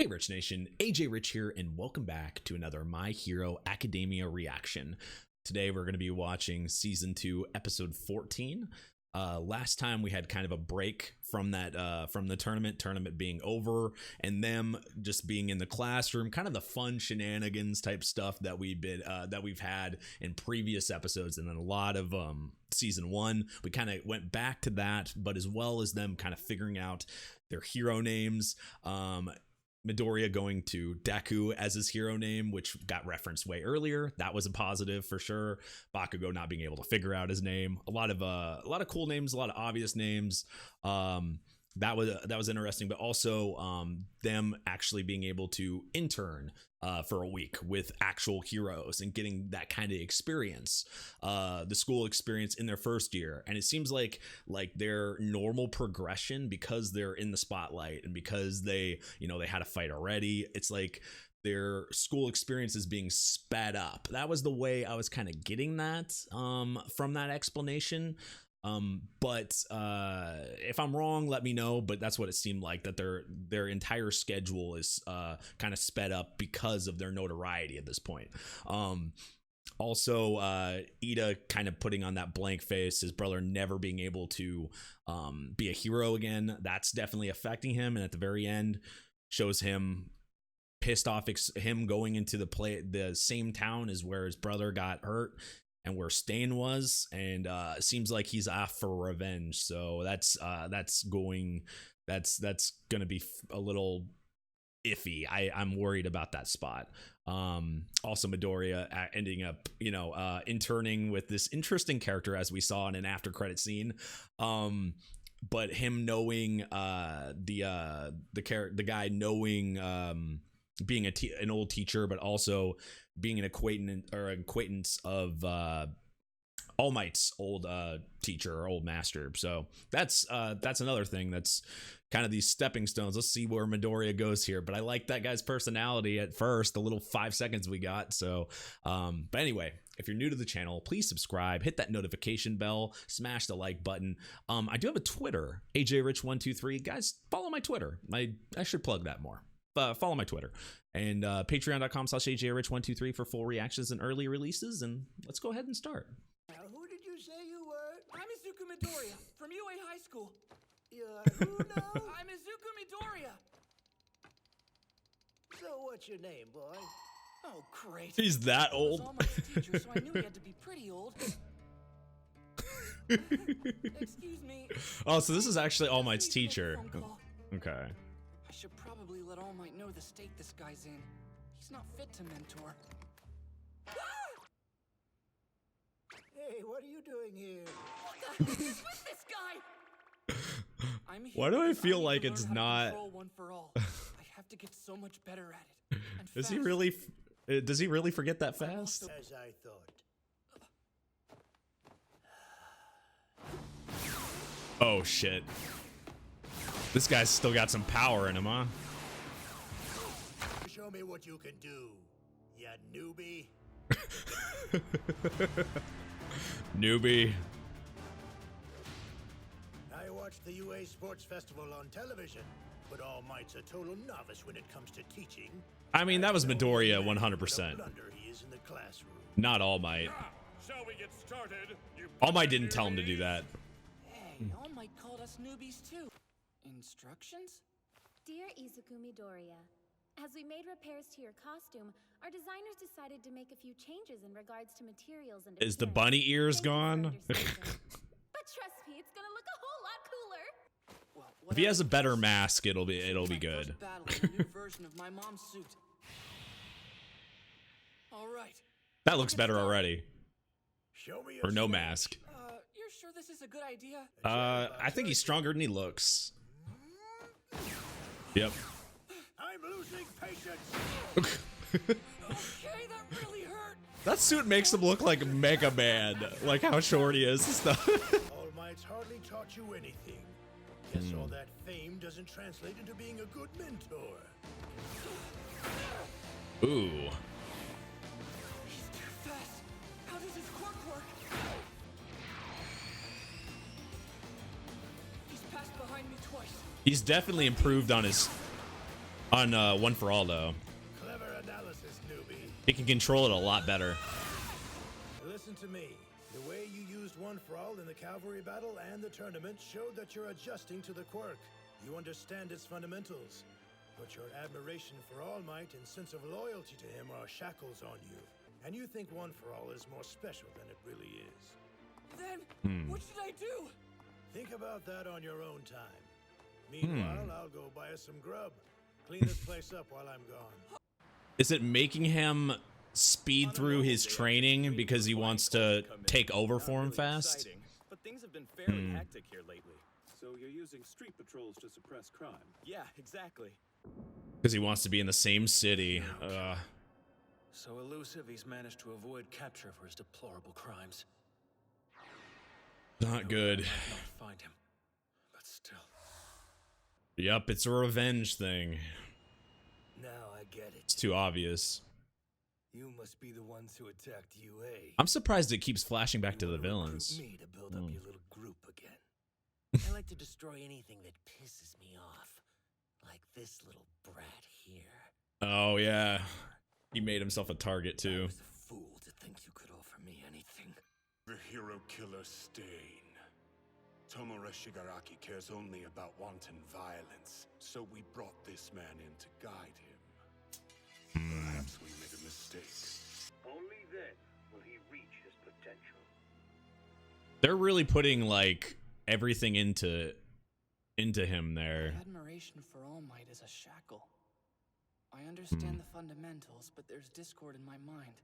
Hey Rich Nation, AJ Rich here, and welcome back to another My Hero Academia reaction. Today we're going to be watching Season 2, Episode 14. Last time we had kind of a break from that, from the tournament being over, and them just being in the classroom, kind of the fun shenanigans type stuff that we've had in previous episodes, and then a lot of Season 1. We kind of went back to that, but as well as them kind of figuring out their hero names. Midoriya going to Deku as his hero name, which got referenced way earlier. That was a positive for sure. Bakugo not being able to figure out his name. A lot of cool names, a lot of obvious names. That was interesting, but also them actually being able to intern for a week with actual heroes and getting that kind of experience, the school experience in their first year. And it seems like their normal progression, because they're in the spotlight and because they had a fight already, it's like their school experience is being sped up. That was the way I was kind of getting that from that explanation. But if I'm wrong, let me know, but that's what it seemed like, that their entire schedule is kind of sped up because of their notoriety at this point. Also, Ida kind of putting on that blank face, his brother never being able to be a hero again. That's definitely affecting him, and at the very end shows him pissed off, him going into the same town as where his brother got hurt and where Stain was, and it seems like he's off for revenge. So that's gonna be a little iffy. I'm worried about that spot. Also Midoriya ending up interning with this interesting character, as we saw in an after credit scene. But him knowing the guy knowing being an old teacher, but also being an acquaintance of All Might's old teacher or old master. So that's another thing. That's kind of these stepping stones. Let's see where Midoriya goes here. But I like that guy's personality at first, the little 5 seconds we got. So, but anyway, if you're new to the channel, please subscribe, hit that notification bell, smash the like button. I do have a Twitter, AJRich123. Guys, follow my Twitter. I should plug that more. Follow my Twitter, and patreon.com/AJRich123 for full reactions and early releases. And let's go ahead and start. Who did you say you were? I'm Izuku Midoriya from UA High School. You're who now? I'm Izuku Midoriya. So what's your name, boy? Oh, great. He's that I old. was All Might's teacher, so I knew he had to be pretty old. Excuse me. Oh, so this is actually All Might's teacher. Phone call. Okay. I should probably let All Might know the state this guy's in. He's not fit to mentor. Hey, what are you doing here? What the heck is with this guy? I'm here Why do I because feel need like to it's learn how to not- control one for all. I have to get so much better at it. And Does he fast. really? Does he really forget that fast? As I thought. Oh shit. This guy's still got some power in him, huh? Show me what you can do, ya newbie. Newbie. I watched the UA Sports Festival on television, but All Might's a total novice when it comes to teaching. I mean, that was Midoriya What a 100%. blunder he is in the classroom. Not All Might. Shall we get started? All Might didn't tell him to do that. Hey, All Might called us newbies too. Instructions? Dear Izuku Midoriya, as we made repairs to your costume, our designers decided to make a few changes in regards to materials and Is the appearance. bunny ears Thank you for gone? understanding. But trust me, it's gonna look a whole lot cooler. Well, If he has a better whatever. mask, it'll be This is my good. first battle in a new version of my mom's suit. All right. That looks better already. Show me your Or no strength. mask. You're sure this is a good idea? I think he's stronger than he looks. Yep. I'm losing patience. Okay, that really hurt. That suit makes him look like Mega Man, like how short he is and stuff. All Might's hardly taught you anything. Guess all that fame doesn't translate into being a good mentor. Ooh. He's too fast. How does his quirk work? He's passed behind me twice. He's definitely improved on his On One for All, though. Clever analysis, newbie. He can control it a lot better. Listen to me. The way you used One for All in the cavalry battle and the tournament showed that you're adjusting to the quirk. You understand its fundamentals, but your admiration for All Might and sense of loyalty to him are shackles on you. And you think One for All is more special than it really is. Then, what should I do? Think about that on your own time. Meanwhile, I'll go buy us some grub. Clean this place up while I'm gone. Is it making him speed through his training because he wants to take over for him fast? But things have been fairly hectic here lately. So you're using street patrols to suppress crime? Yeah, exactly. Because he wants to be in the same city. So elusive, he's managed to avoid capture for his deplorable crimes. Not good. Not find him, but still. Yep, it's a revenge thing. Now I get it. It's too obvious. You must be the ones who attacked UA. I'm surprised it keeps flashing back to the villains. Me to build up your little group again. I like to destroy anything that pisses me off. Like this little brat here. Oh, yeah. He made himself a target, I too. was a fool to think you could offer me anything. The hero killer stain. Tomura Shigaraki cares only about wanton violence, so we brought this man in to guide him. Perhaps we made a mistake. Only then will he reach his potential. They're really putting, like, everything into him there. Admiration for All Might is a shackle. I understand the fundamentals, but there's discord in my mind.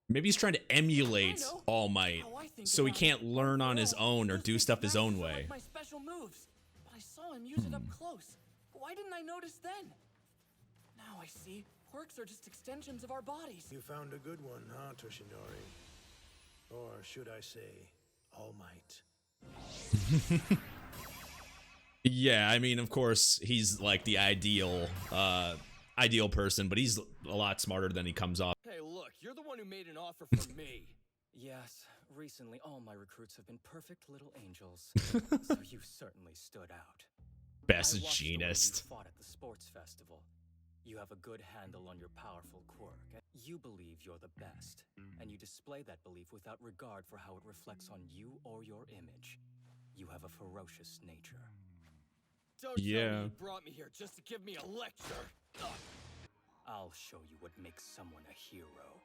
Maybe he's trying to emulate All Might, so he can't learn on his own or do stuff his own way. My special moves, but I saw him use it up close. Why didn't I notice then? Now I see. Quirks are just extensions of our bodies. You found a good one, huh, Toshinori? Or should I say, All Might? Yeah, I mean, of course, he's like the ideal person, but he's a lot smarter than he comes off. Hey, look, you're the one who made an offer for me. Yes, recently all my recruits have been perfect little angels. So you certainly stood out. Best I watched the way you genist. fought at the sports festival. You have a good handle on your powerful quirk. You believe you're the best, and you display that belief without regard for how it reflects on you or your image. You have a ferocious nature. Don't tell me Yeah. you brought me here just to give me a lecture. I'll show you what makes someone a hero.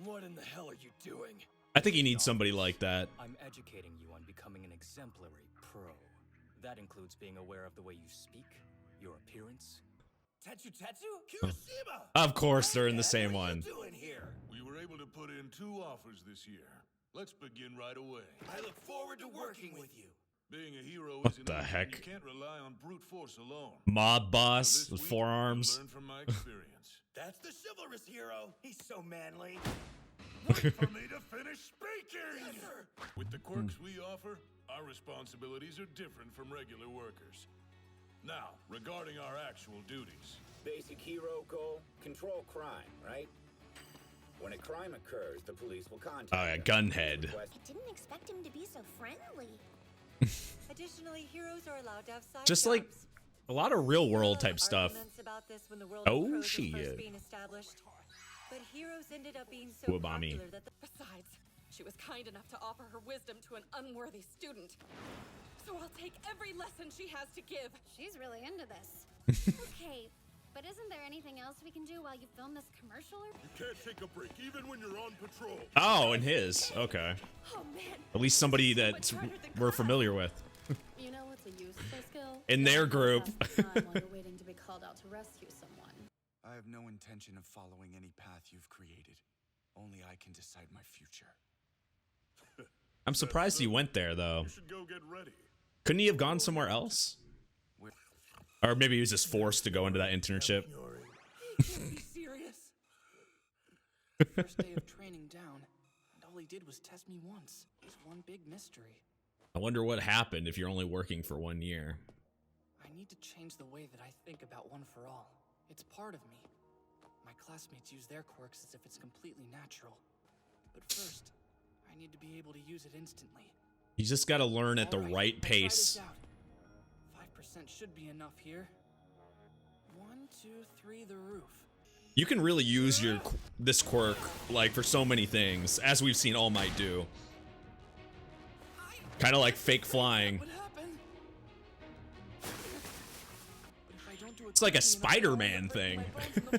What in the hell are you doing? I think he needs somebody like that. I'm educating you on becoming an exemplary pro. That includes being aware of the way you speak, your appearance. Tetsu? Kirishima! Of course, they're in the same What are one. you doing here? We were able to put in 2 offers this year. Let's begin right away. I look forward to working with you. Being a hero What is the heck? You can't rely on brute force alone. Mob boss So this with week, forearms. you'll learn from my experience. That's the chivalrous hero. He's so manly. Wait for me to finish speaking! Yes, sir. With the quirks we offer, our responsibilities are different from regular workers. Now, regarding our actual duties. Basic hero goal, control crime, right? When a crime occurs, the police will contact Oh, yeah, us. Gunhead. Request- I didn't expect him to be so friendly. Additionally, heroes are allowed to have side Just like jobs. a lot of real world There type were stuff. arguments about this when the world Oh, of pros was shit. first being established. But heroes ended up being so Wabami. popular that Besides, she was kind enough to offer her wisdom to an unworthy student. So I'll take every lesson she has to give. She's really into this. Okay, but isn't there anything else we can do while you film this commercial? You can't take a break even when you're on patrol. Oh, and his. Okay. Oh man. At least somebody that we're familiar with. You know what's a useful skill? In their group. Pass the time while you're waiting to be called out to rescue someone. I have no intention of following any path you've created. Only I can decide my future. I'm surprised he went there, though. You should go get ready. Couldn't he have gone somewhere else? Or maybe he was just forced to go into that internship. You can't be serious. First day of training down, and all he did was test me once. It's one big mystery. I wonder what happened if you're only working for 1 year. I need to change the way that I think about One for All. It's part of me. My classmates use their quirks as if it's completely natural. But first, I need to be able to use it instantly. You just gotta learn at the All right I'll try pace. this out. 5% should be enough here. 1, 2, 3, the roof. You can really use this quirk like for so many things, as we've seen All Might do. Kind of like fake flying. It's like a Spider-Man thing. I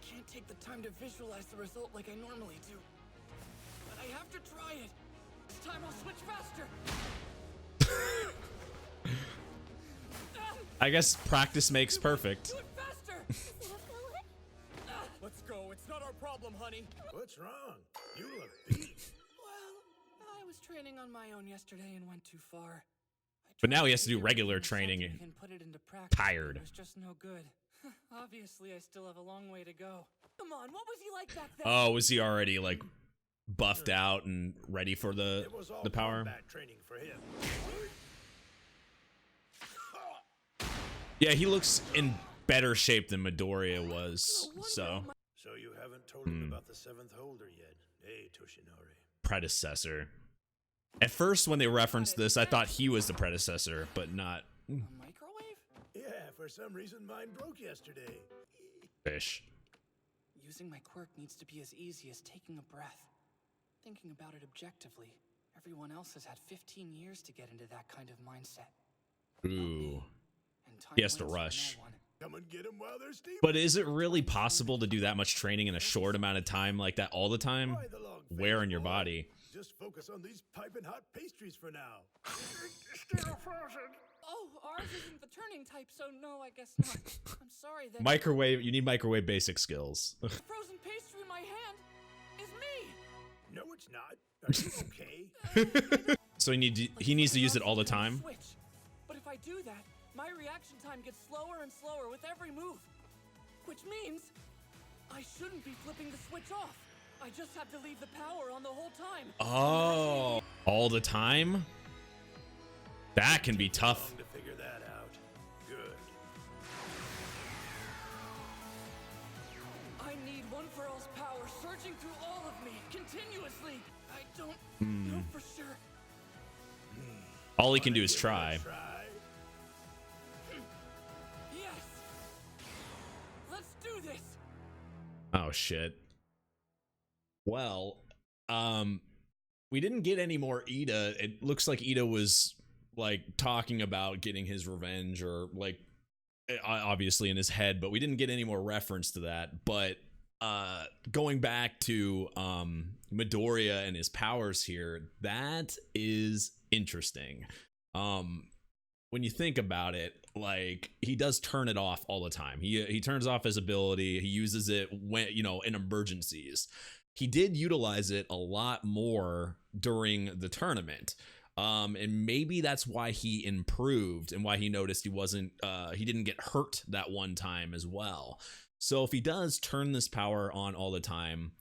can't take the time to visualize the result like I normally do. But I have to try it. This time I'll switch faster. I guess practice makes perfect. Do it faster. Let's go. It's not our problem, honey. What's wrong? You look beat. Well, I was training on my own yesterday and went too far. But now he has to do regular training. And put it into practice. Tired. It was just no good. Obviously, I still have a long way to go. Come on, what was he like back then? Oh, was he already like buffed out and ready for the power? Combat training for him. Yeah, he looks in better shape than Midoriya was. So you haven't told him about the 7th holder yet, eh, Toshinori? Predecessor. At first, when they referenced this, I thought he was the predecessor, but not. A microwave? Yeah, for some reason mine broke yesterday. Fish. Using my quirk needs to be as easy as taking a breath. Thinking about it objectively, everyone else has had 15 years to get into that kind of mindset. Ooh. He has to rush. Come and get him while they're steaming. But is it really possible to do that much training in a short amount of time like that all the time? Wear in your body. Just focus on these piping hot pastries for now. Oh, ours isn't the turning type, so no, I guess not. I'm sorry that Microwave. You need microwave basic skills. the frozen pastry in my hand is me. No, it's not. Are you okay? So he needs to use it all the time. Switch. But if I do that, my reaction time gets slower and slower with every move. Which means I shouldn't be flipping the switch off. I just have to leave the power on the whole time. Oh, all the time? That can be tough. To figure that out. Good. I need One For All's power surging through all of me continuously. I don't know for sure. All he can do is try. Yes. Let's do this. Oh shit. Well, we didn't get any more Ida. It looks like Ida was like talking about getting his revenge, or like obviously in his head, but we didn't get any more reference to that. But going back to Midoriya and his powers here, that is interesting. When you think about it, like he does turn it off all the time. He turns off his ability. He uses it when, you know, in emergencies. He did utilize it a lot more during the tournament. And maybe that's why he improved and why he noticed he didn't get hurt that one time as well. So if he does turn this power on all the time,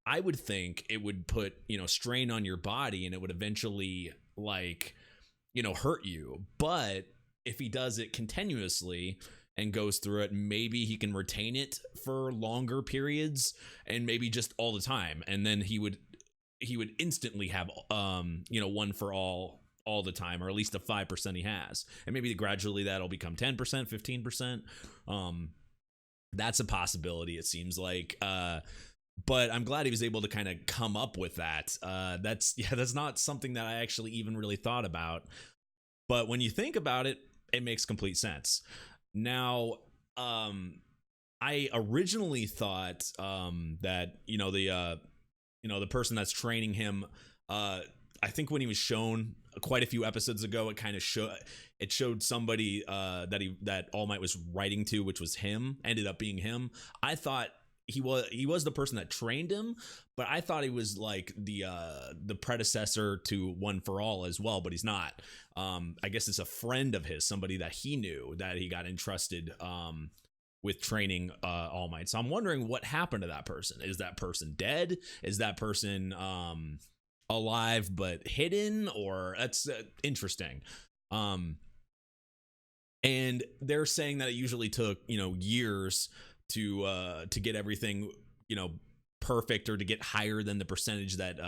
I would think it would put, you know, strain on your body and it would eventually like, you know, hurt you. But if he does it continuously and goes through it, maybe he can retain it for longer periods and maybe just all the time. And then he would instantly have, you know, One For All the time, or at least the 5% he has. And maybe gradually that'll become 10%, 15%. That's a possibility, it seems like. But I'm glad he was able to kind of come up with that. That's not something that I actually even really thought about. But when you think about it, it makes complete sense. Now, I originally thought that, you know, the person that's training him, I think when he was shown quite a few episodes ago, it kind of showed somebody that All Might was writing to, which was him, ended up being him. I thought he was the person that trained him, but I thought he was like the predecessor to One For All as well, but he's not. I guess it's a friend of his, somebody that he knew that he got entrusted with training All Might. So I'm wondering what happened to that person. Is that person dead? Is that person alive but hidden? Or that's interesting. And they're saying that it usually took, you know, years to get everything, you know, perfect, or to get higher than the percentage that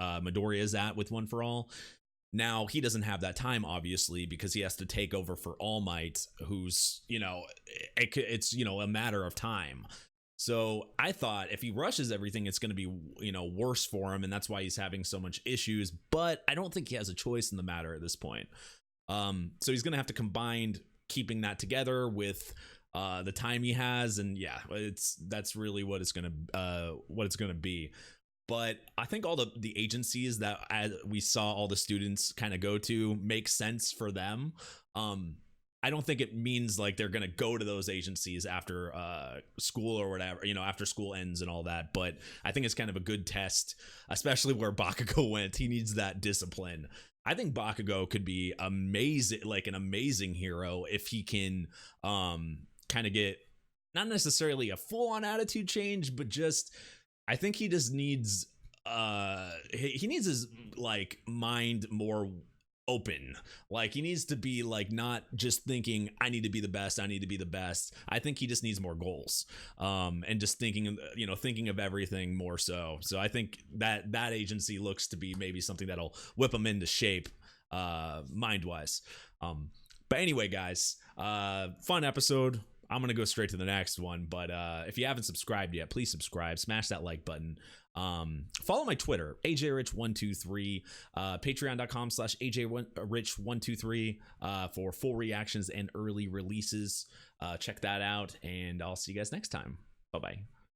Midoriya is at with One For All. Now he doesn't have that time, obviously, because he has to take over for All Might, who's, you know, it's, you know, a matter of time. So I thought if he rushes everything, it's going to be, you know, worse for him, and that's why he's having so much issues. But I don't think he has a choice in the matter at this point. So he's going to have to combine keeping that together with the time he has, and yeah, that's really what it's going to be. But I think all the agencies that we saw all the students kind of go to make sense for them. I don't think it means like they're going to go to those agencies after school or whatever, you know, after school ends and all that. But I think it's kind of a good test, especially where Bakugo went. He needs that discipline. I think Bakugo could be amazing, like an amazing hero if he can kind of get not necessarily a full-on attitude change, but just I think he just needs he needs his like mind more open. Like he needs to be like not just thinking I need to be the best, I think he just needs more goals, and just thinking, you know, thinking of everything more so I think that agency looks to be maybe something that'll whip him into shape mind wise. But anyway, guys, fun episode. I'm gonna go straight to the next one, but if you haven't subscribed yet, please subscribe, smash that like button. Follow my Twitter, AJRich123, patreon.com/AJRich123 for full reactions and early releases. Check that out, and I'll see you guys next time. Bye bye.